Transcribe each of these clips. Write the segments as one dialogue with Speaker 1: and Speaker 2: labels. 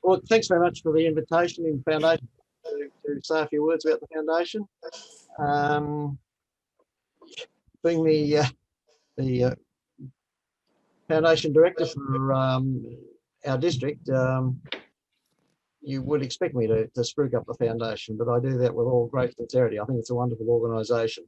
Speaker 1: Well, thanks very much for the invitation in Foundation to say a few words about the Foundation. Being the Foundation Director for our district, you would expect me to spruik up the Foundation, but I do that with all great sincerity. I think it's a wonderful organisation.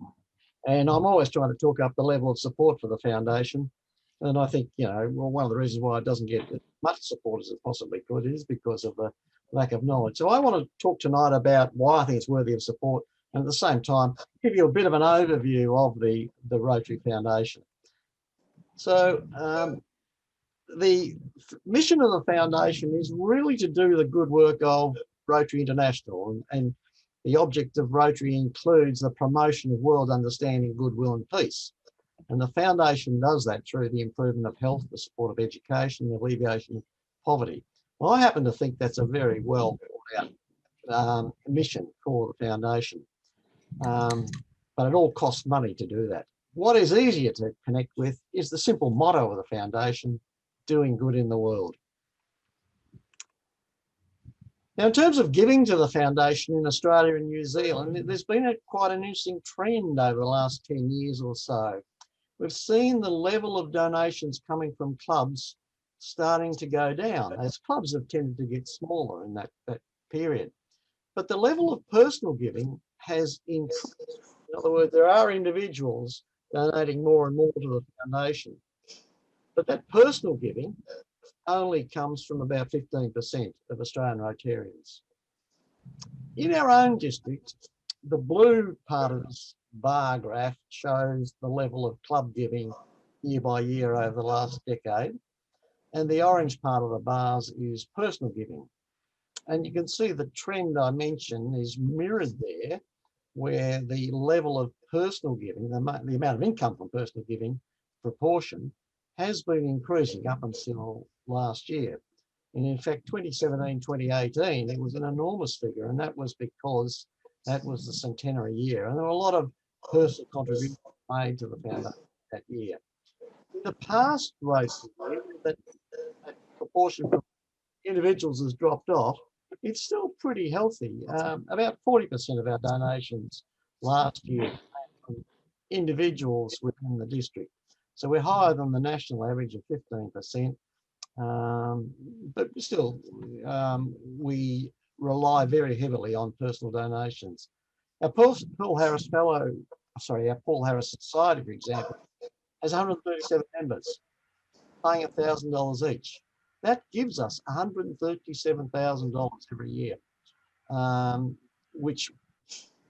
Speaker 1: And I'm always trying to talk up the level of support for the Foundation. And I think, well, one of the reasons why it doesn't get as much support as it possibly could is because of the lack of knowledge. So I want to talk tonight about why I think it's worthy of support, and at the same time, give you a bit of an overview of the Rotary Foundation. So the mission of the Foundation is really to do the good work of Rotary International, and the object of Rotary includes the promotion of world understanding, goodwill and peace. And the Foundation does that through the improvement of health, the support of education, the alleviation of poverty. Well, I happen to think that's a very well thought out mission for the Foundation, but it all costs money to do that. What is easier to connect with is the simple motto of the Foundation: doing good in the world. Now, in terms of giving to the Foundation in Australia and New Zealand, there's been quite an interesting trend over the last 10 years or so. We've seen the level of donations coming from clubs starting to go down, as clubs have tended to get smaller in that period. But the level of personal giving has increased. In other words, there are individuals donating more and more to the Foundation. But that personal giving only comes from about 15% of Australian Rotarians. In our own district, the blue part of this bar graph shows the level of club giving year by year over the last decade, and the orange part of the bars is personal giving. And you can see the trend I mentioned is mirrored there, where the level of personal giving, the amount of income from personal giving proportion, has been increasing up until last year. And in fact, 2017, 2018, it was an enormous figure, and that was because that was the centenary year. And there were a lot of personal contributions made to the Foundation that year. In the past race, that proportion from individuals has dropped off. It's still pretty healthy. About 40% of our donations last year came from individuals within the district. So we're higher than the national average of 15%, but still we rely very heavily on personal donations. Our Paul Harris Society, for example, has 137 members, paying $1,000 each. That gives us $137,000 every year, which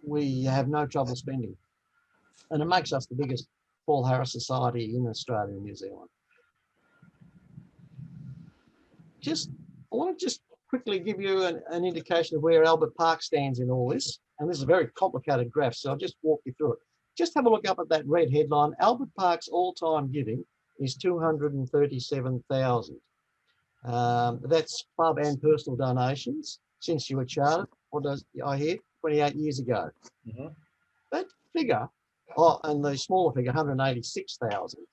Speaker 1: we have no trouble spending. And it makes us the biggest Paul Harris Society in Australia and New Zealand. I want to just quickly give you an indication of where Albert Park stands in all this. And this is a very complicated graph, so I'll just walk you through it. Just have a look up at that red headline. Albert Park's all-time giving is $237,000. That's club and personal donations since you were chartered. What does I hear? 28 years ago. Mm-hmm. That figure, and the smaller figure, 186,000,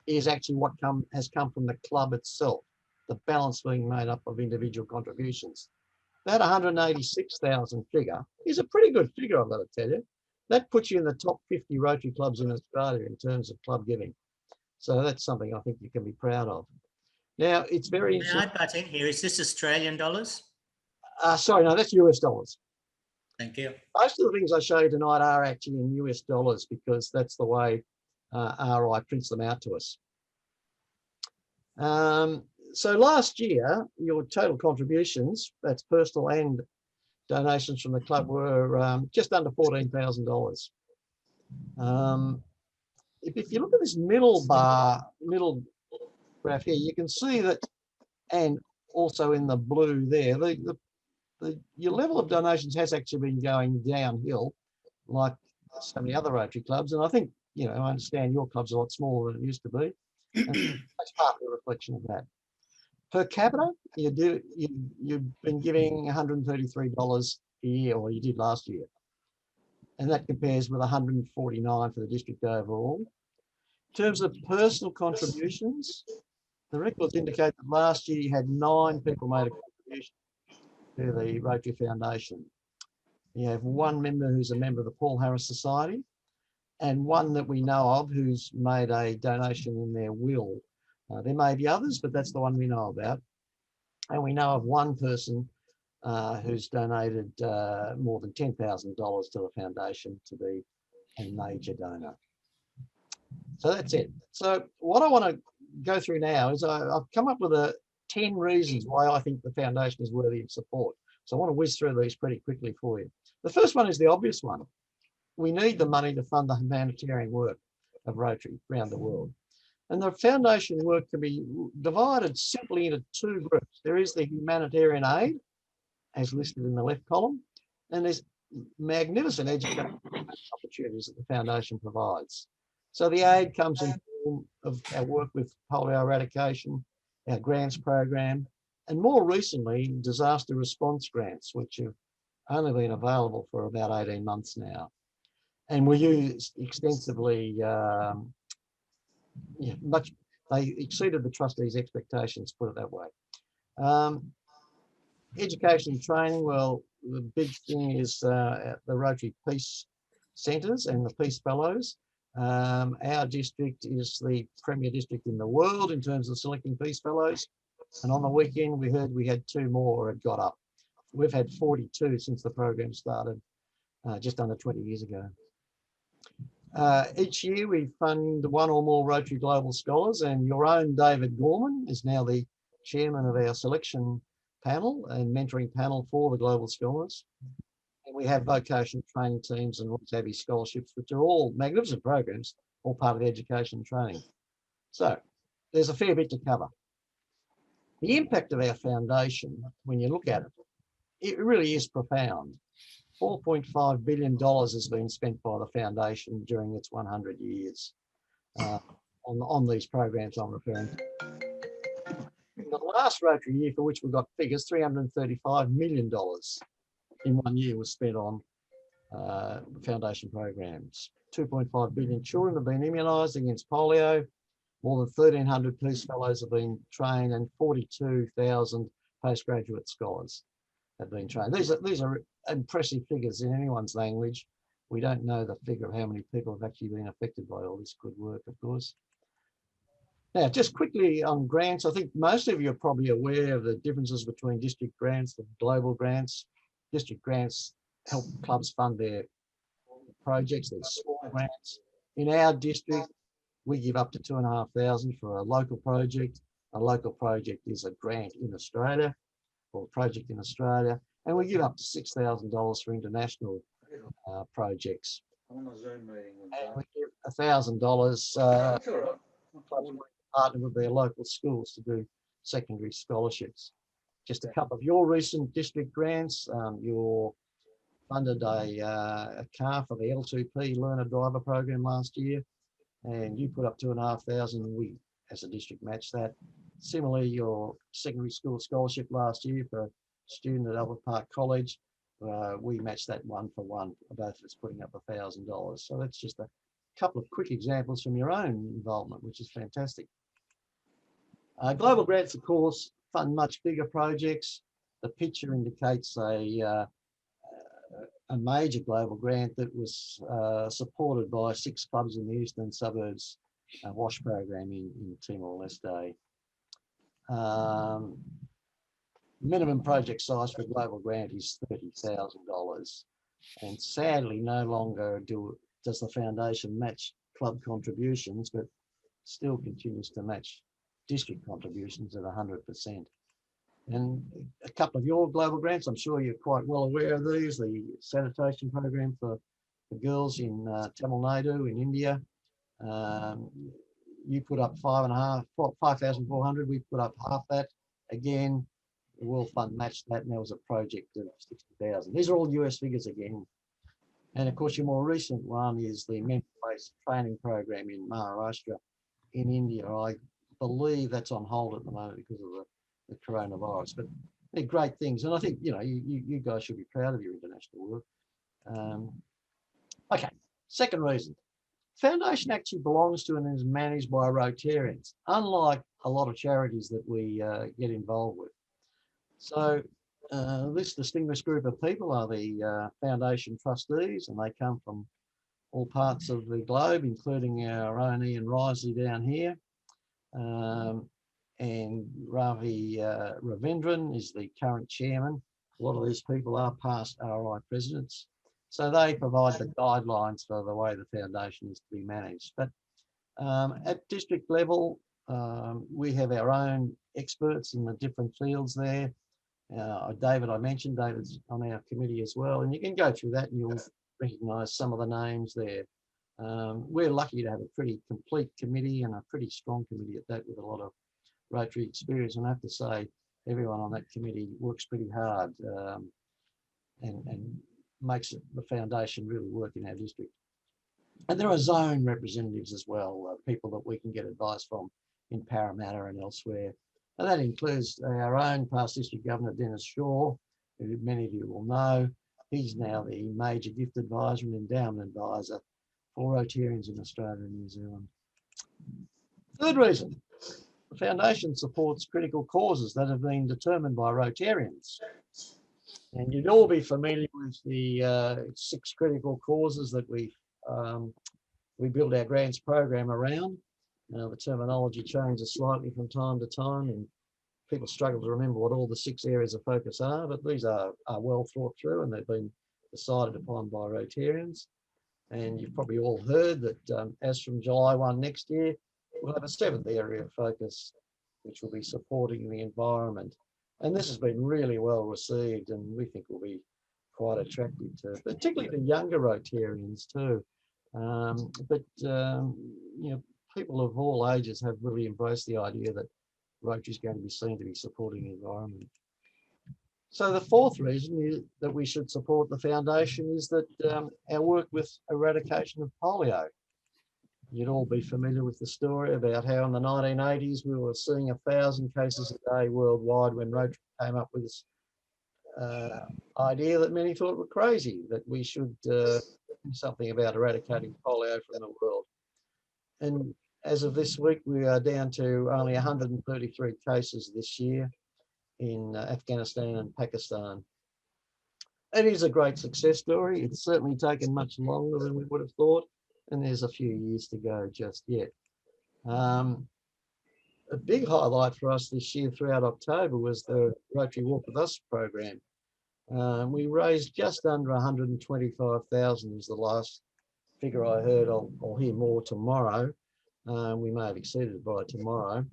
Speaker 1: is actually what has come from the club itself. The balance being made up of individual contributions. That 186,000 figure is a pretty good figure, I've got to tell you. That puts you in the top 50 Rotary clubs in Australia in terms of club giving. So that's something I think you can be proud of. Now, it's very interesting.
Speaker 2: May I butt in here? Is this Australian dollars?
Speaker 1: Sorry, no, that's US dollars.
Speaker 2: Thank you.
Speaker 1: Most of the things I show you tonight are actually in US dollars because that's the way RI prints them out to us. So last year, your total contributions, that's personal and donations from the club, were just under $14,000. If you look at this middle graph here, you can see that, and also in the blue there, your level of donations has actually been going downhill, like so many other Rotary clubs. And I think, I understand your club's a lot smaller than it used to be. And that's partly a reflection of that. Per capita, you've been giving $133 a year, or you did last year. And that compares with $149 for the district overall. In terms of personal contributions, the records indicate that last year you had 9 people made a contribution. to the Rotary Foundation. You have one member who's a member of the Paul Harris Society, and one that we know of who's made a donation in their will. There may be others, but that's the one we know about. And we know of one person who's donated more than $10,000 to the foundation to be a major donor. So that's it. So what I want to go through now is I've come up with 10 reasons why I think the foundation is worthy of support. So I want to whiz through these pretty quickly for you. The first one is the obvious one. We need the money to fund the humanitarian work of Rotary around the world. And the foundation work can be divided simply into two groups. There is the humanitarian aid, as listed in the left column, and there's magnificent education opportunities that the foundation provides. So the aid comes in the form of our work with polio eradication, our grants program, and more recently, disaster response grants, which have only been available for about 18 months now. And we use extensively, they exceeded the trustees' expectations, put it that way. Education and training, well, the big thing is at the Rotary Peace Centres and the Peace Fellows. Our district is the premier district in the world in terms of selecting Peace Fellows. And on the weekend, we heard we had 2 more had got up. We've had 42 since the program started just under 20 years ago. Each year we fund 1 or more Rotary Global Scholars, and your own David Gorman is now the chairman of our selection panel and mentoring panel for the Global Scholars. And we have vocational training teams and Abbey scholarships, which are all magnificent programs, all part of education and training. So there's a fair bit to cover. The impact of our foundation, when you look at it, it really is profound. $4.5 billion has been spent by the foundation during its 100 years on these programs I'm referring to. In the last Rotary year, for which we got figures, $335 million in 1 year was spent on foundation programs. 2.5 billion children have been immunised against polio. More than 1,300 Peace Fellows have been trained, and 42,000 postgraduate scholars have been trained. These are impressive figures in anyone's language. We don't know the figure of how many people have actually been affected by all this good work, of course. Now, just quickly on grants, I think most of you are probably aware of the differences between district grants and global grants. District grants help clubs fund their projects, their small grants. In our district, we give up to $2,500 for a local project. A local project is a grant in Australia, or a project in Australia, and we give up to $6,000 for international projects. And we give $1,000 partner with their local schools to do secondary scholarships. Just a couple of your recent district grants. You funded a car for the L2P Learner Driver program last year, and you put up $2,500, and we, as a district, matched that. Similarly, your secondary school scholarship last year for a student at Albert Park College, we matched that 1 for 1, both of us putting up $1,000. So that's just a couple of quick examples from your own involvement, which is fantastic. Global grants, of course, fund much bigger projects. The picture indicates a major global grant that was supported by 6 clubs in the eastern suburbs WASH program in Timor-Leste. Minimum project size for a global grant is $30,000, and sadly no longer does the foundation match club contributions, but still continues to match district contributions at 100%. And a couple of your global grants, I'm sure you're quite well aware of these. The sanitation program for the girls in Tamil Nadu in India. You put up 5,400. We put up half that. Again, the World Fund matched that, and there was a project of 60,000. These are all US figures again. And of course, your more recent one is the member-based training program in Maharashtra in India. I believe that's on hold at the moment because of the coronavirus, but they're great things. And I think, you guys should be proud of your international work. Okay, second reason. Foundation actually belongs to and is managed by Rotarians, unlike a lot of charities that we get involved with. So This distinguished group of people are the foundation trustees, and they come from all parts of the globe, including our own Ian Risley down here. And Ravi Ravindran is the current chairman. A lot of these people are past RI presidents. So they provide the guidelines for the way the foundation is to be managed. But at district level, we have our own experts in the different fields there. David, I mentioned, David's on our committee as well. And you can go through that and you'll recognise some of the names there. We're lucky to have a pretty complete committee and a pretty strong committee at that, with a lot of Rotary experience. And I have to say, everyone on that committee works pretty hard and makes the foundation really work in our district. And there are zone representatives as well, people that we can get advice from in Parramatta and elsewhere. And that includes our own past district governor, Dennis Shaw, who many of you will know. He's now the major gift advisor and endowment advisor for Rotarians in Australia and New Zealand. Third reason, the foundation supports critical causes that have been determined by Rotarians. And you'd all be familiar with the 6 critical causes that we build our grants program around. The terminology changes slightly from time to time, and people struggle to remember what all the 6 areas of focus are, but these are well thought through and they've been decided upon by Rotarians. And you've probably all heard that as from July 1 next year, we'll have a 7th area of focus, which will be supporting the environment. And this has been really well received, and we think will be quite attractive to, particularly to younger Rotarians too. People of all ages have really embraced the idea that Rotary is going to be seen to be supporting the environment. So the 4th reason that we should support the foundation is that our work with eradication of polio. You'd all be familiar with the story about how in the 1980s we were seeing 1,000 cases a day worldwide when Rotary came up with this idea that many thought were crazy, that we should do something about eradicating polio from the world. And as of this week, we are down to only 133 cases this year in Afghanistan and Pakistan. It is a great success story. It's certainly taken much longer than we would have thought, and there's a few years to go just yet. A big highlight for us this year throughout October was the Rotary Walk with Us program. We raised just under 125,000 was the last figure I heard. I'll hear more tomorrow. We may have exceeded it by tomorrow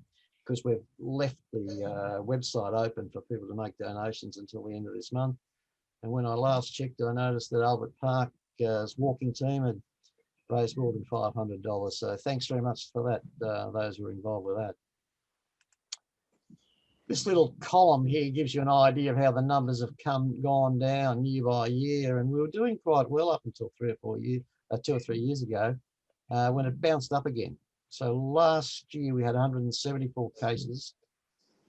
Speaker 1: because we've left the website open for people to make donations until the end of this month. And when I last checked, I noticed that Albert Park's walking team had raised more than $500. So thanks very much for that, those who were involved with that. This little column here gives you an idea of how the numbers have gone down year by year. And we were doing quite well up until 2 or 3 years ago when it bounced up again. So last year we had 174 cases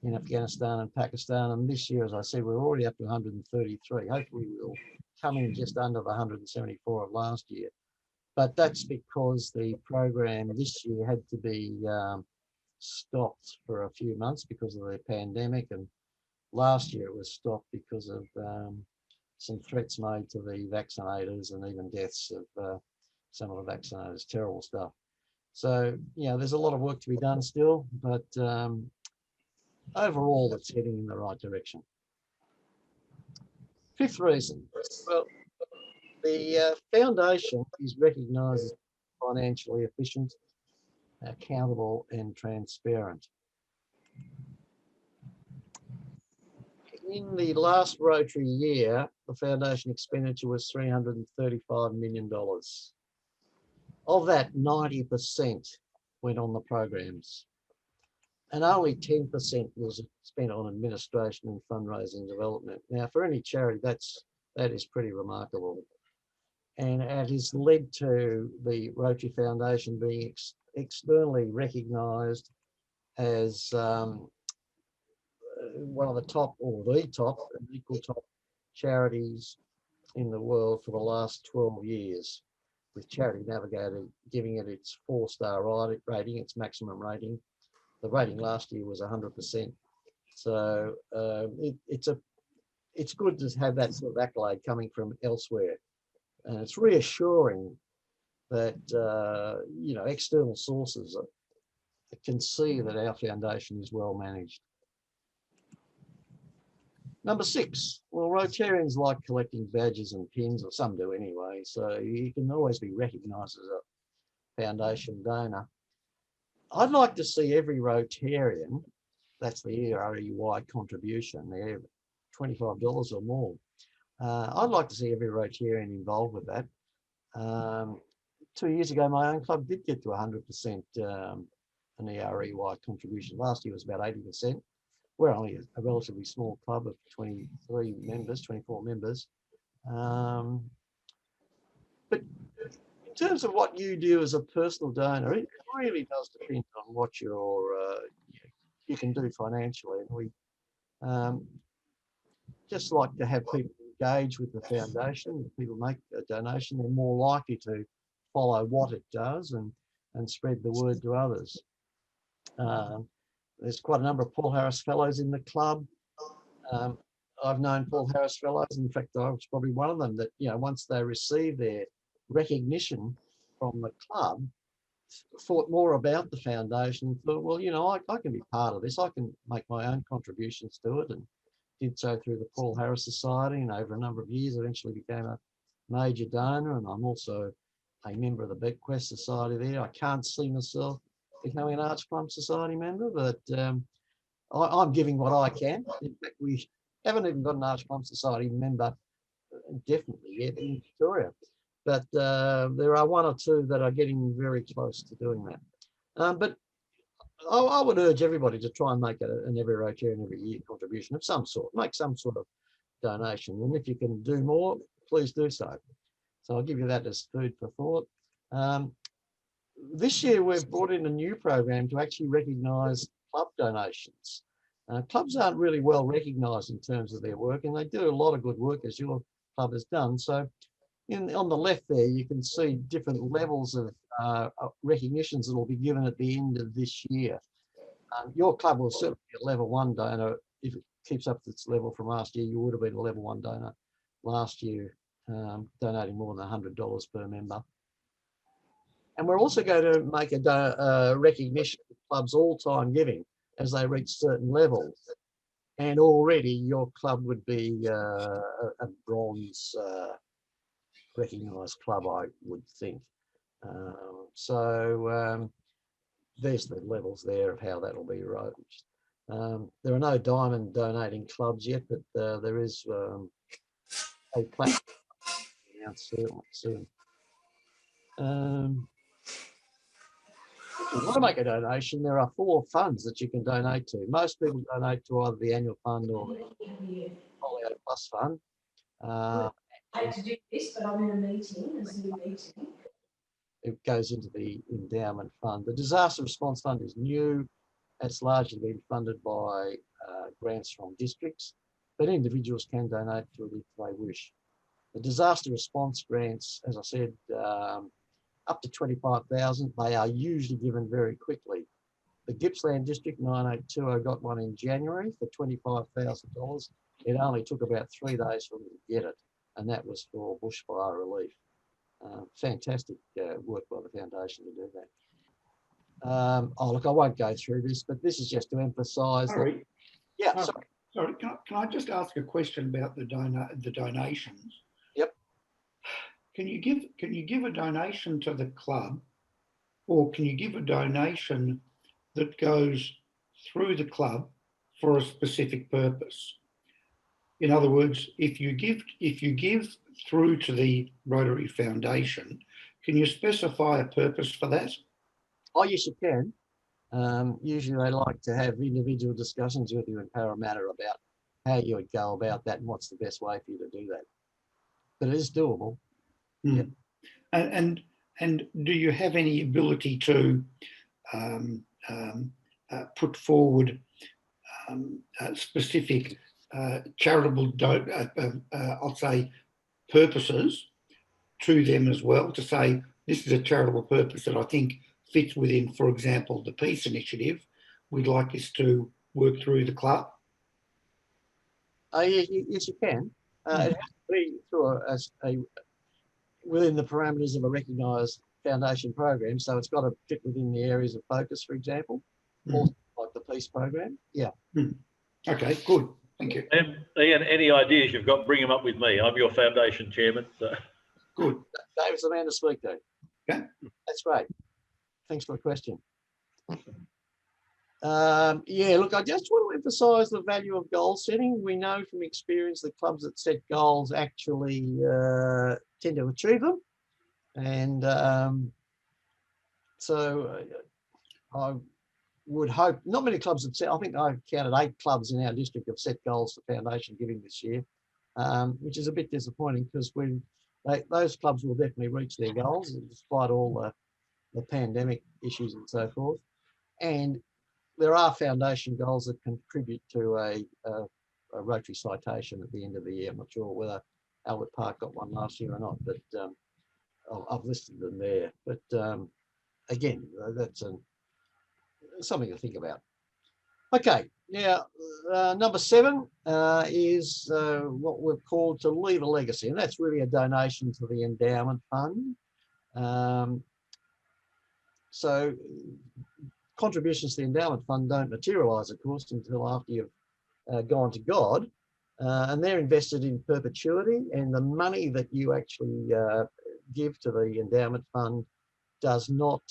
Speaker 1: in Afghanistan and Pakistan. And this year, as I said, we're already up to 133. Hopefully we'll come in just under the 174 of last year. But that's because the program this year had to be stopped for a few months because of the pandemic. And last year it was stopped because of some threats made to the vaccinators and even deaths of some of the vaccinators. Terrible stuff. So, there's a lot of work to be done still, but overall it's heading in the right direction. 5th reason, well, the foundation is recognised as financially efficient, accountable and transparent. In the last Rotary year, the foundation expenditure was $335 million. Of that, 90% went on the programs, and only 10% was spent on administration and fundraising development. Now, for any charity, that is pretty remarkable. And it has led to the Rotary Foundation being externally recognised as one of the top, or the top, and equal top charities in the world for the last 12 years, with Charity Navigator giving it its 4-star rating, its maximum rating. The rating last year was 100%. So it's a it's good to have that sort of accolade coming from elsewhere. And it's reassuring that, you know, external sources can see that our foundation is well managed. Number 6, well, Rotarians like collecting badges and pins, or some do anyway, so you can always be recognised as a foundation donor. I'd like to see every Rotarian, that's the ERE-wide contribution, they're $25 or more. I'd like to see every Rotarian involved with that. 2 years ago, my own club did get to 100% an ERE-wide contribution. Last year was about 80%. We're only a relatively small club of 23 members, 24 members. But in terms of what you do as a personal donor, it really does depend on what you can do financially. And we just like to have people engage with the foundation. If people make a donation, they're more likely to follow what it does and spread the word to others. There's quite a number of Paul Harris Fellows in the club. I've known Paul Harris Fellows. In fact, I was probably one of them that, you know, once they received their recognition from the club, thought more about the foundation and thought, well, you know, I can be part of this. I can make my own contributions to it, and did so through the Paul Harris Society, and over a number of years eventually became a major donor. And I'm also a member of the Bequest Society there. I can't see myself becoming an Arch Plum Society member, but I'm giving what I can. In fact, we haven't even got an Arch Plum Society member definitely yet in Victoria, but there are one or two that are getting very close to doing that. But I would urge everybody to try and make an every Rotarian every year contribution of some sort, make some sort of donation. And if you can do more, please do so. So I'll give you that as food for thought. This year, we've brought in a new program to actually recognise club donations. Clubs aren't really well recognised in terms of their work, and they do a lot of good work, as your club has done. So on the left there, you can see different levels of recognitions that will be given at the end of this year. Your club will certainly be a level 1 donor. If it keeps up its level from last year, you would have been a level 1 donor last year, donating more than $100 per member. And we're also going to make a recognition of clubs' all-time giving as they reach certain levels. And already your club would be a bronze recognised club, I would think. There's the levels there of how that will be arranged. There are no diamond donating clubs yet, but there is a platinum announced soon. If you want to make a donation, there are 4 funds that you can donate to. Most people donate to either the annual fund or the Polio Plus fund.
Speaker 3: I had to do this, but I'm in a meeting, a Zoom meeting.
Speaker 1: It goes into the endowment fund. The disaster response fund is new. It's largely been funded by grants from districts, but individuals can donate to it if they wish. The disaster response grants, as I said, up to $25,000. They are usually given very quickly. The Gippsland District 9820 got one in January for $25,000. It only took about 3 days for them to get it, and that was for bushfire relief. Fantastic work by the foundation to do that. Oh, look, I won't go through this, but this is just to emphasise that. Yeah,
Speaker 4: sorry. Can I just ask a question about the donations?
Speaker 1: Yep.
Speaker 4: Can you give a donation to the club, or can you give a donation that goes through the club for a specific purpose? In other words, if you give through to the Rotary Foundation, can you specify a purpose for that?
Speaker 1: Oh, yes, you can. Usually they like to have individual discussions with you in Parramatta about how you would go about that and what's the best way for you to do that. But it is doable.
Speaker 4: Yep. And do you have any ability to put forward specific charitable, I'll say, purposes to them as well, to say this is a charitable purpose that I think fits within, for example, the Peace Initiative. We'd like this to work through the club.
Speaker 1: Yes, you can. It has to be through within the parameters of a recognised foundation program. So it's got to fit within the areas of focus, for example, or like the peace program. Yeah.
Speaker 4: Okay, good. Thank you.
Speaker 5: And Ian, any ideas you've got, bring them up with me. I'm your foundation chairman. So.
Speaker 4: Good.
Speaker 1: David's the man to speak to.
Speaker 4: Okay.
Speaker 1: That's great. Thanks for the question. Yeah, look, I just want to emphasise the value of goal setting. We know from experience that clubs that set goals actually tend to achieve them. And so I would hope, not many clubs have set, I think I've counted 8 clubs in our district have set goals for foundation giving this year, which is a bit disappointing because those clubs will definitely reach their goals despite all the pandemic issues and so forth. And there are foundation goals that contribute to a Rotary citation at the end of the year. I'm not sure whether Albert Park got one last year or not, but I've listed them there. But again, that's something to think about. Okay, now number 7 is what we've called to leave a legacy, and that's really a donation to the endowment fund. So contributions to the endowment fund don't materialise, of course, until after you've gone to God, and they're invested in perpetuity, and the money that you actually give to the endowment fund is not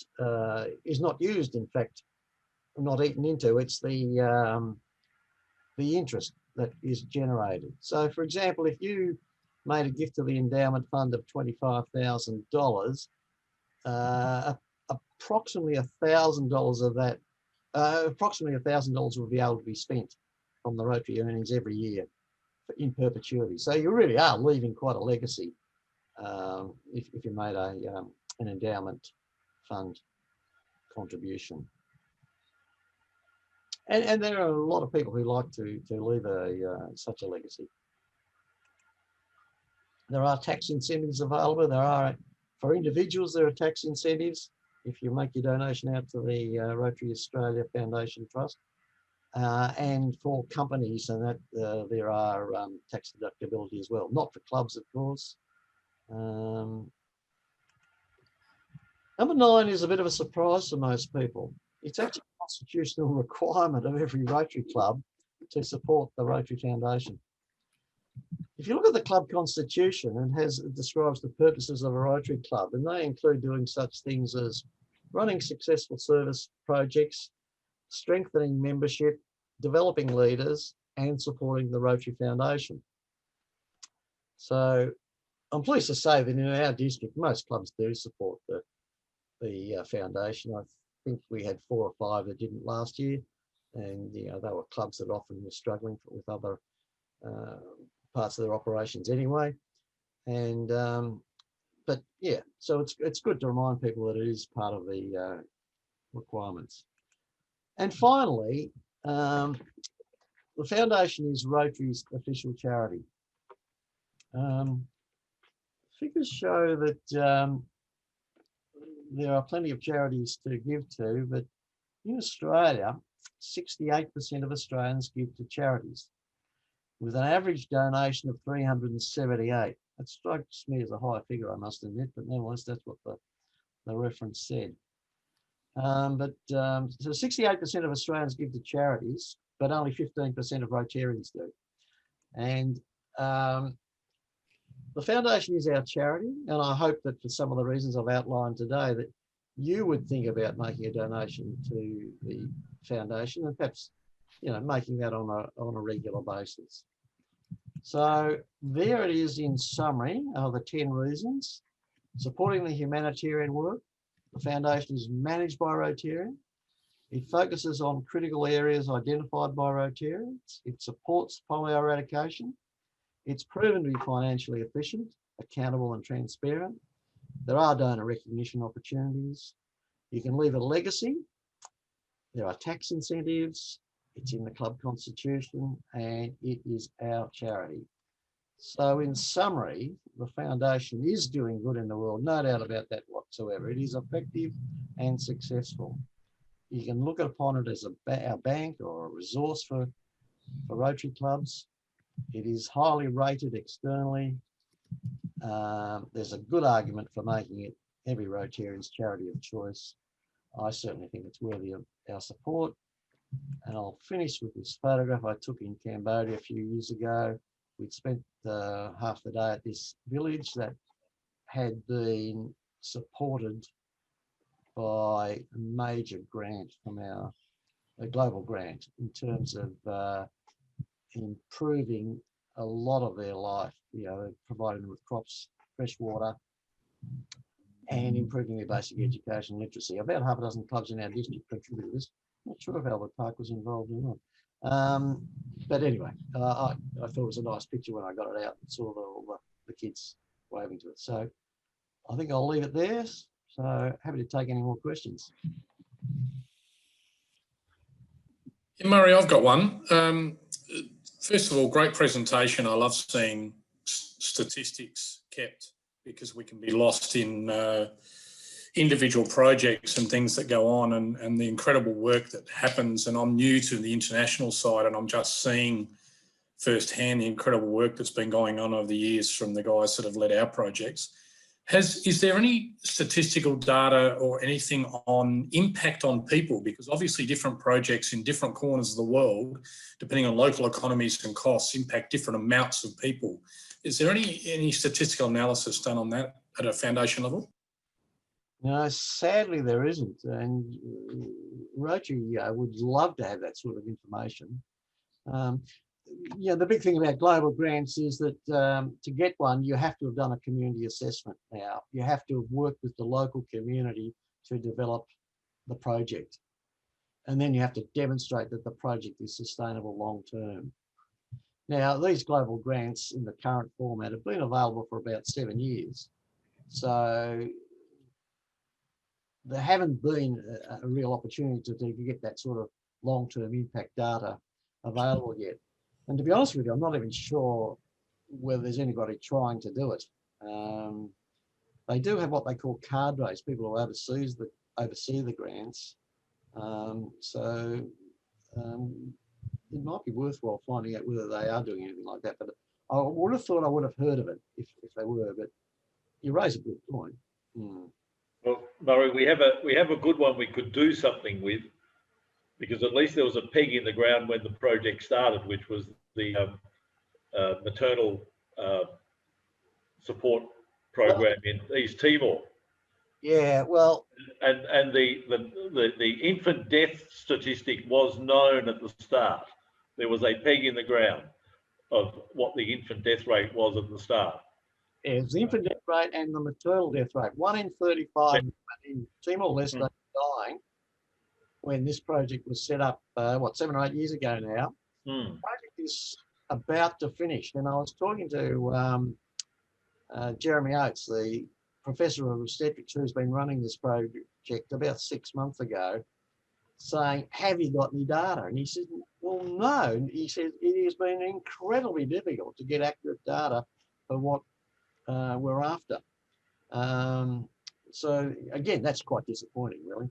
Speaker 1: used, in fact, not eaten into. It's the interest that is generated. So, for example, if you made a gift to the endowment fund of $25,000, approximately $1,000 of that, approximately $1,000 will be able to be spent from the Rotary earnings every year in perpetuity. So you really are leaving quite a legacy if you made an endowment fund contribution. And there are a lot of people who like to leave such a legacy. There are tax incentives available. For individuals, there are tax incentives if you make your donation out to the Rotary Australia Foundation Trust. And for companies, and that there are tax deductibility as well. Not for clubs, of course. Number 9 is a bit of a surprise to most people. It's actually a constitutional requirement of every Rotary club to support the Rotary Foundation. If you look at the club constitution, it describes the purposes of a Rotary club, and they include doing such things as running successful service projects, strengthening membership, developing leaders, and supporting the Rotary Foundation. So I'm pleased to say that in our district, most clubs do support the foundation. I think we had 4 or 5 that didn't last year, and they were clubs that often were struggling with other parts of their operations anyway. And but yeah, so it's good to remind people that it is part of the requirements. And finally, the foundation is Rotary's official charity. Figures show that there are plenty of charities to give to, but in Australia, 68% of Australians give to charities, with an average donation of 378. That strikes me as a high figure, I must admit, but nevertheless, that's what the reference said. So 68% of Australians give to charities, but only 15% of Rotarians do. And the foundation is our charity, and I hope that for some of the reasons I've outlined today, that you would think about making a donation to the foundation, and perhaps making that on a regular basis. So there it is in summary of the 10 reasons. Supporting the humanitarian work. The foundation is managed by Rotarians. It focuses on critical areas identified by Rotarians. It supports polio eradication. It's proven to be financially efficient, accountable and transparent. There are donor recognition opportunities. You can leave a legacy. There are tax incentives. It's in the club constitution, and it is our charity. So in summary, the foundation is doing good in the world, no doubt about that whatsoever. It is effective and successful. You can look upon it as our bank or a resource for Rotary clubs. It is highly rated externally. There's a good argument for making it every Rotarian's charity of choice. I certainly think it's worthy of our support. And I'll finish with this photograph I took in Cambodia a few years ago. We'd spent half the day at this village that had been supported by a major grant from a global grant in terms of improving a lot of their life, providing them with crops, fresh water, and improving their basic education and literacy. About half a dozen clubs in our district contributed this. Not sure if Albert Park was involved or not. But anyway, I thought it was a nice picture when I got it out and saw all the kids waving to it. So I think I'll leave it there. So happy to take any more questions.
Speaker 6: Yeah, Murray, I've got one. First of all, great presentation. I love seeing statistics kept because we can be lost in individual projects and things that go on and the incredible work that happens. And I'm new to the international side and I'm just seeing firsthand the incredible work that's been going on over the years from the guys that have led our projects. Is there any statistical data or anything on impact on people? Because obviously different projects in different corners of the world, depending on local economies and costs, impact different amounts of people. Is there any statistical analysis done on that at a foundation level?
Speaker 1: No, sadly there isn't. And Rotary would love to have that sort of information. The big thing about global grants is that to get one, you have to have done a community assessment now. You have to have worked with the local community to develop the project. And then you have to demonstrate that the project is sustainable long term. Now, these global grants in the current format have been available for about 7 years. So there haven't been a real opportunity to get that sort of long-term impact data available yet. And to be honest with you, I'm not even sure whether there's anybody trying to do it. They do have what they call cadres, people who oversee the grants. It might be worthwhile finding out whether they are doing anything like that. But I would have thought I would have heard of it if they were. But you raise a good point.
Speaker 5: Well, Murray, we have a good one we could do something with, because at least there was a peg in the ground when the project started, which was the maternal support program in East Timor.
Speaker 1: Yeah, well,
Speaker 5: and the infant death statistic was known at the start. There was a peg in the ground of what the infant death rate was at the start.
Speaker 1: yeah, it's the infant death rate and the maternal death rate. 1 in 35 in Timor-Leste dying when this project was set up, 7 or 8 years ago now. The project is about to finish. And I was talking to Jeremy Oates, the professor of obstetrics who's been running this project about 6 months ago, saying, have you got any data? And he said, well, no. And he said, it has been incredibly difficult to get accurate data for what we're after. So again, that's quite disappointing, really.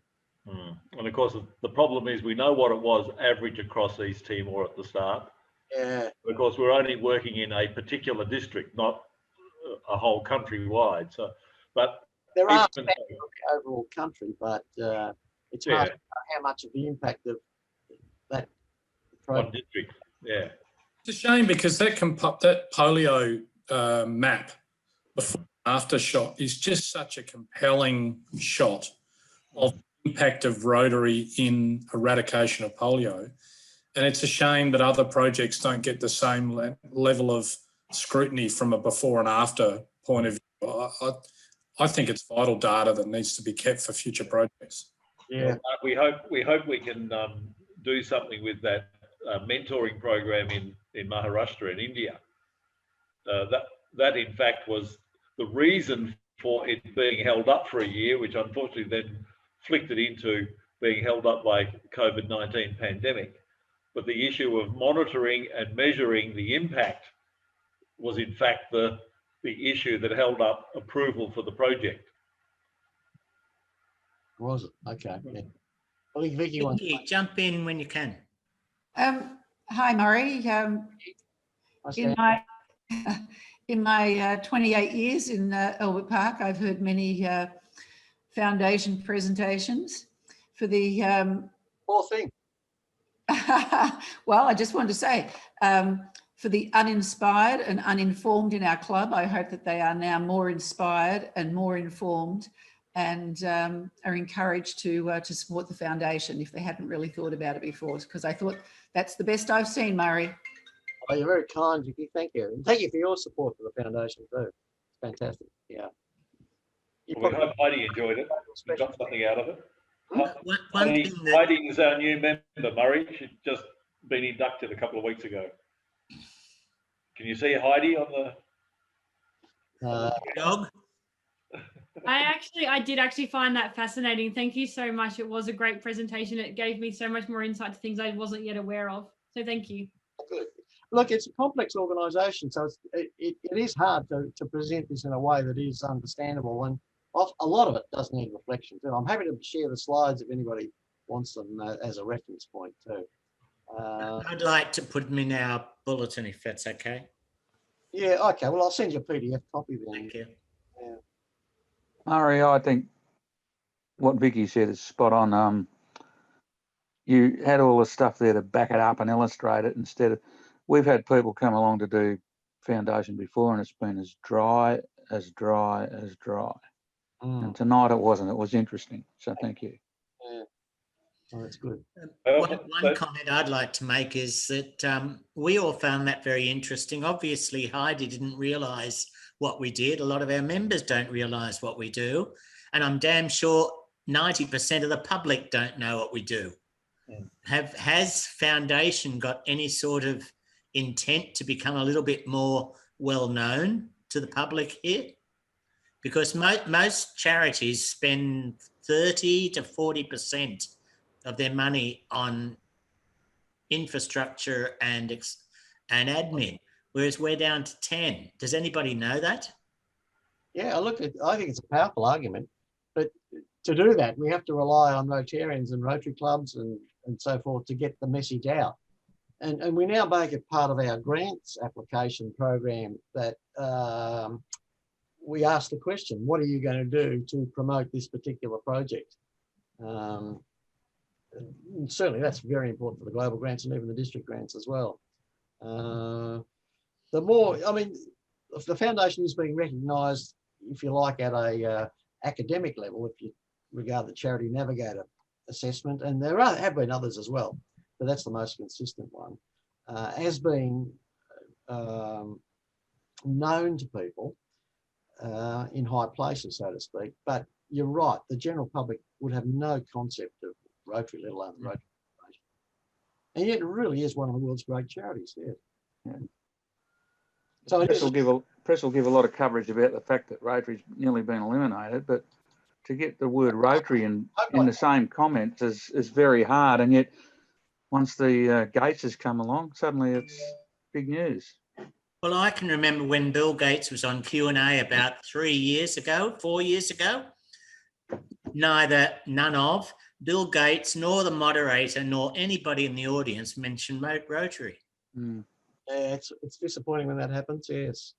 Speaker 5: And of course, the problem is we know what it was average across East Timor at the start.
Speaker 1: Yeah.
Speaker 5: Of course, we're only working in a particular district, not a whole country wide. So, but
Speaker 1: there are the overall country, but it's hard to know how much of the impact of that
Speaker 5: one district. Yeah.
Speaker 6: It's a shame because that polio map before and after shot is just such a compelling shot of the impact of Rotary in eradication of polio. And it's a shame that other projects don't get the same level of scrutiny from a before and after point of view. I think it's vital data that needs to be kept for future projects.
Speaker 1: Yeah,
Speaker 5: we hope we can do something with that mentoring program in Maharashtra in India. That in fact was the reason for it being held up for a year, which unfortunately then flicked it into being held up by COVID-19 pandemic. But the issue of monitoring and measuring the impact was in fact the issue that held up approval for the project.
Speaker 1: Was it? Okay. Yeah. I think Vicky wants
Speaker 2: Vicky, jump in when you can.
Speaker 7: Hi, Murray.
Speaker 3: In my in my 28 years in Albert Park, I've heard many foundation presentations for the
Speaker 1: Poor thing.
Speaker 3: well, I just wanted to say, for the uninspired and uninformed in our club, I hope that they are now more inspired and more informed and are encouraged to support the foundation if they hadn't really thought about it before, because I thought that's the best I've seen, Murray.
Speaker 1: Oh, you're very kind, Vicky. Thank you. And thank you for your support for the foundation too. It's fantastic. Yeah. You
Speaker 5: Well, we
Speaker 1: probably-
Speaker 5: hope Heidi enjoyed it. We got something out of it.
Speaker 2: One thing that
Speaker 5: Heidi is our new member, Murray. She's just been inducted a couple of weeks ago. Can you see Heidi on the?
Speaker 2: dog,
Speaker 7: I did actually find that fascinating. Thank you so much. It was a great presentation. It gave me so much more insight to things I wasn't yet aware of. So thank you.
Speaker 1: Good. Look, it's a complex organisation, so it is hard to present this in a way that is understandable, and a lot of it does need reflection too. I'm happy to share the slides if anybody wants them as a reference point too.
Speaker 2: I'd like to put them in our bulletin if that's okay.
Speaker 1: Yeah, okay. Well, I'll send you a PDF copy then.
Speaker 2: Thank you.
Speaker 8: Murray, I think what Vicky said is spot on. You had all the stuff there to back it up and illustrate it instead of, we've had people come along to do foundation before and it's been as dry as dry as dry. And tonight it wasn't, it was interesting. So thank you.
Speaker 1: Yeah. Oh, that's good.
Speaker 2: One comment I'd like to make is that we all found that very interesting. Obviously, Heidi didn't realise what we did. A lot of our members don't realise what we do. And I'm damn sure 90% of the public don't know what we do. Has Foundation got any sort of intent to become a little bit more well known to the public here? Because most charities spend 30 to 40% of their money on infrastructure and admin, whereas we're down to 10. Does anybody know that?
Speaker 1: Yeah, look, I think it's a powerful argument, but to do that, we have to rely on Rotarians and Rotary clubs and so forth to get the message out. And we now make it part of our grants application program that we ask the question, what are you going to do to promote this particular project? Certainly that's very important for the global grants and even the district grants as well. The more, I mean, if the foundation is being recognised, if you like, at a academic level, if you regard the Charity Navigator assessment, and there have been others as well, but that's the most consistent one, has been known to people in high places, so to speak. But you're right, the general public would have no concept of Rotary, let alone the Rotary Foundation. And yet it really is one of the world's great charities. Yeah. So
Speaker 8: Press will give a lot of coverage about the fact that Rotary's nearly been eliminated, but to get the word Rotary in the same comments is very hard. And yet once the Gates has come along, suddenly it's big news.
Speaker 2: Well, I can remember when Bill Gates was on Q&A about 4 years ago, none of Bill Gates nor the moderator nor anybody in the audience mentioned Rotary.
Speaker 1: Yeah, it's disappointing when that happens, yes.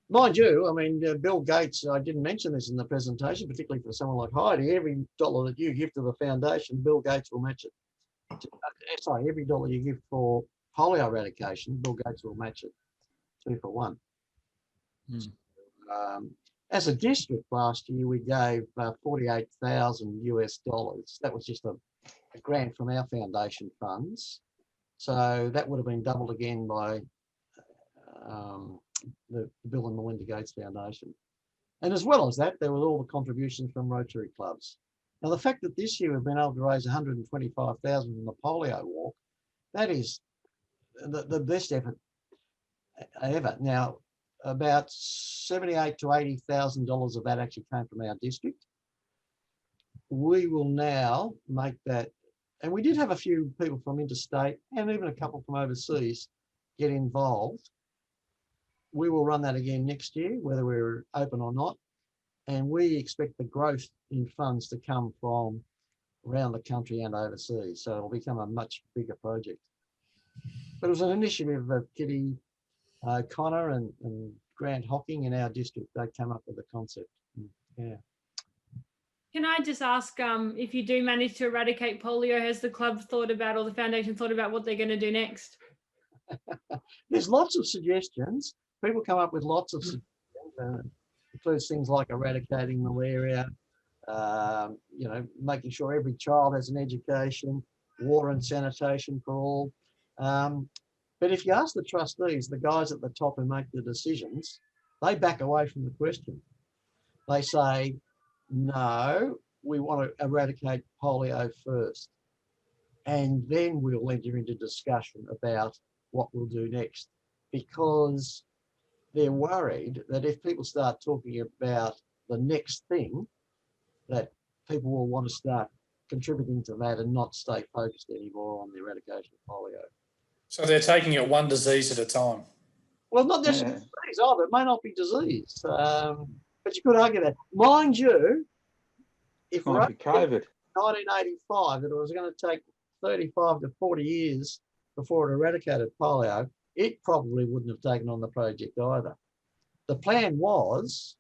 Speaker 1: Mind you, I mean, Bill Gates, I didn't mention this in the presentation, particularly for someone like Heidi, every dollar that you give to the foundation, Bill Gates will match it. Sorry, every dollar you give for polio eradication, Bill Gates will match it 2 for 1. As a district last year, we gave $48,000 US. That was just a grant from our foundation funds. So that would have been doubled again by the Bill and Melinda Gates Foundation. And as well as that, there were all the contributions from Rotary clubs. Now, the fact that this year we've been able to raise $125,000 from the polio walk, that is the best effort ever. Now, about $78,000 to $80,000 of that actually came from our district. We will now make that, and we did have a few people from interstate and even a couple from overseas get involved. We will run that again next year, whether we're open or not. And we expect the growth in funds to come from around the country and overseas. So it'll become a much bigger project. But it was an initiative of Kitty, Connor and Grant Hocking in our district, they came up with the concept. Yeah.
Speaker 7: Can I just ask, if you do manage to eradicate polio, has the club thought about, or the foundation thought about what they're going to do next?
Speaker 1: There's lots of suggestions. People come up with lots of suggestions, includes things like eradicating malaria, you know, making sure every child has an education, water and sanitation for all. But if you ask the trustees, the guys at the top who make the decisions, they back away from the question. They say, no, we want to eradicate polio first. And then we'll enter into discussion about what we'll do next, because they're worried that if people start talking about the next thing, that people will want to start contributing to that and not stay focused anymore on the eradication of polio.
Speaker 6: So they're taking it one disease at a time.
Speaker 1: Well, not necessarily disease either. It may not be disease, but you could argue that. Mind you, if we're
Speaker 8: Might be COVID.
Speaker 1: 1985, it was going to take 35 to 40 years before it eradicated polio, it probably wouldn't have taken on the project either. The plan was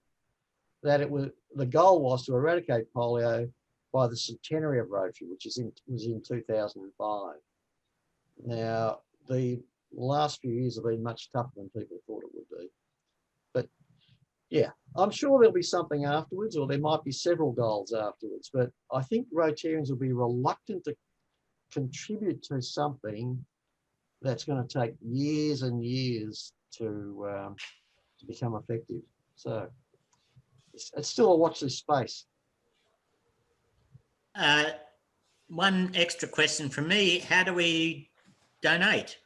Speaker 1: that the goal was to eradicate polio by the centenary of Rotary, which was in 2005. Now, the last few years have been much tougher than people thought it would be. But yeah, I'm sure there'll be something afterwards, or there might be several goals afterwards, but I think Rotarians will be reluctant to contribute to something that's going to take years and years to become effective. So it's still a watch this space.
Speaker 2: One extra question from me: how do we donate?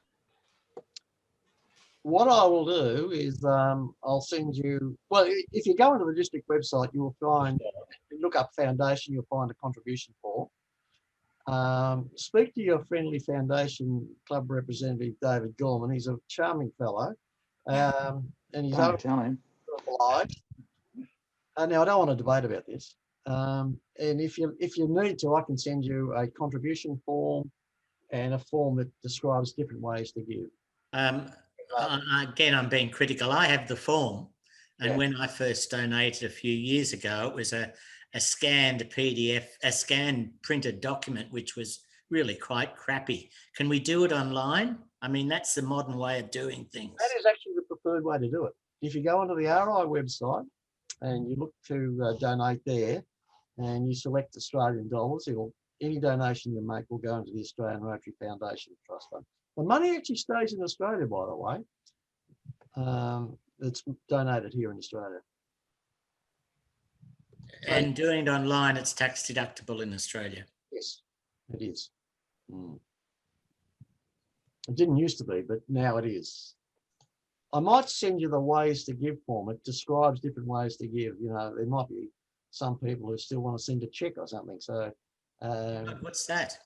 Speaker 1: What I will do is I'll send you, well, if you go into the district website, you will find, look up foundation, you'll find a contribution form. Speak to your friendly foundation club representative, David Gorman. He's a charming fellow. And he's
Speaker 8: Don't tell him.
Speaker 1: obliged. Now, I don't want to debate about this. And if you need to, I can send you a contribution form and a form that describes different ways to give.
Speaker 2: Again, I'm being critical. I have the form, and
Speaker 1: Yeah.
Speaker 2: when I first donated a few years ago, it was a scanned PDF, a scanned printed document, which was really quite crappy. Can we do it online? I mean, that's the modern way of doing things.
Speaker 1: That is actually the preferred way to do it. If you go onto the RI website and you look to donate there, and you select Australian dollars, any donation you make will go into the Australian Rotary Foundation Trust Fund. The money actually stays in Australia, by the way. It's donated here in Australia.
Speaker 2: And doing it online, it's tax deductible in Australia.
Speaker 1: Yes, it is. It didn't used to be, but now it is. I might send you the ways to give form. It describes different ways to give. You know, there might be some people who still want to send a check or something. So,
Speaker 2: what's that?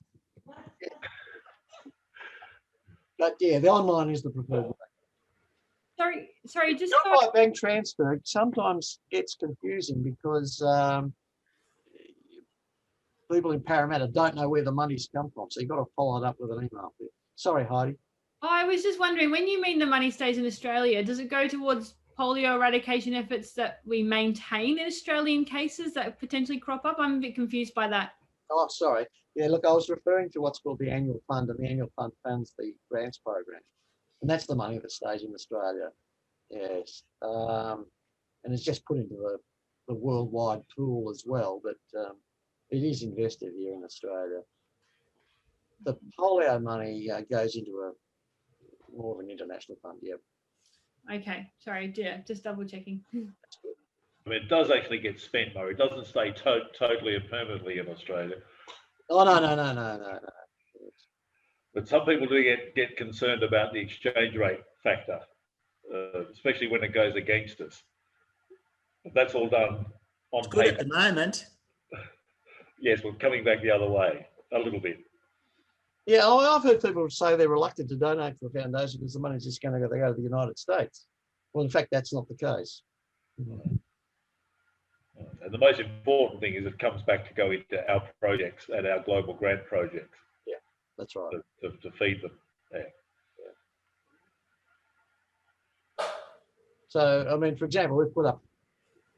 Speaker 1: But yeah, the online is the preferred way.
Speaker 7: Sorry, just
Speaker 1: by bank transfer sometimes gets confusing because people in Parramatta don't know where the money's come from. So you've got to follow it up with an email. Sorry, Heidi.
Speaker 7: I was just wondering, when you mean the money stays in Australia, does it go towards polio eradication efforts that we maintain in Australian cases that potentially crop up? I'm a bit confused by that.
Speaker 1: Oh, sorry. Yeah, look, I was referring to what's called the annual fund, and the annual fund funds the grants program. And that's the money that stays in Australia. Yes. And it's just put into the worldwide pool as well, but it is invested here in Australia. The polio money goes into more of an international fund, yeah.
Speaker 7: Okay, sorry, yeah, just double checking.
Speaker 5: I mean, it does actually get spent, Murray. It doesn't stay totally and permanently in Australia.
Speaker 1: Oh, no.
Speaker 5: But some people do get concerned about the exchange rate factor, especially when it goes against us. But that's all done on
Speaker 2: It's good
Speaker 5: paper.
Speaker 2: at the moment.
Speaker 5: Yes, we're coming back the other way a little bit.
Speaker 1: Yeah, I've heard people say they're reluctant to donate to the foundation because the money's just going to go to the United States. Well, in fact, that's not the case.
Speaker 5: And the most important thing is it comes back to go into our projects and our global grant projects.
Speaker 1: Yeah, that's right.
Speaker 5: To feed them. Yeah.
Speaker 1: So, I mean, for example, we've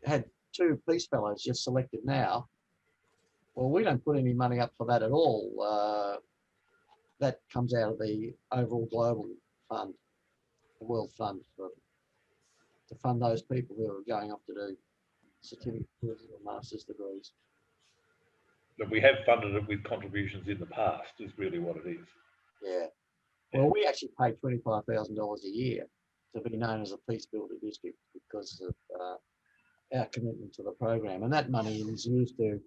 Speaker 1: had 2 Peace Fellows just selected now. Well, we don't put any money up for that at all. That comes out of the overall global fund, the World Fund, to fund those people who are going off to do certificate or master's degrees.
Speaker 5: But we have funded it with contributions in the past, is really what it is.
Speaker 1: Yeah. Well, we actually pay $25,000 a year to be known as a Peace Builder District because of our commitment to the program. And that money is used to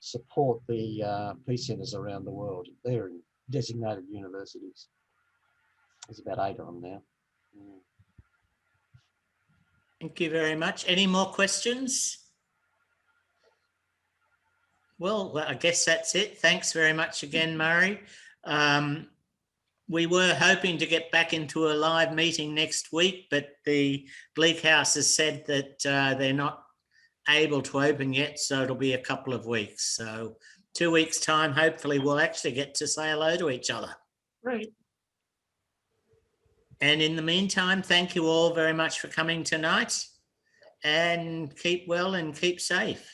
Speaker 1: support the peace centres around the world. They're in designated universities. There's about 8 of them now.
Speaker 2: Thank you very much. Any more questions? Well, I guess that's it. Thanks very much again, Murray. We were hoping to get back into a live meeting next week, but the Bleak House has said that they're not able to open yet, so it'll be a couple of weeks. So 2 weeks' time, hopefully we'll actually get to say hello to each other.
Speaker 1: Great.
Speaker 2: And in the meantime, thank you all very much for coming tonight, and keep well and keep safe.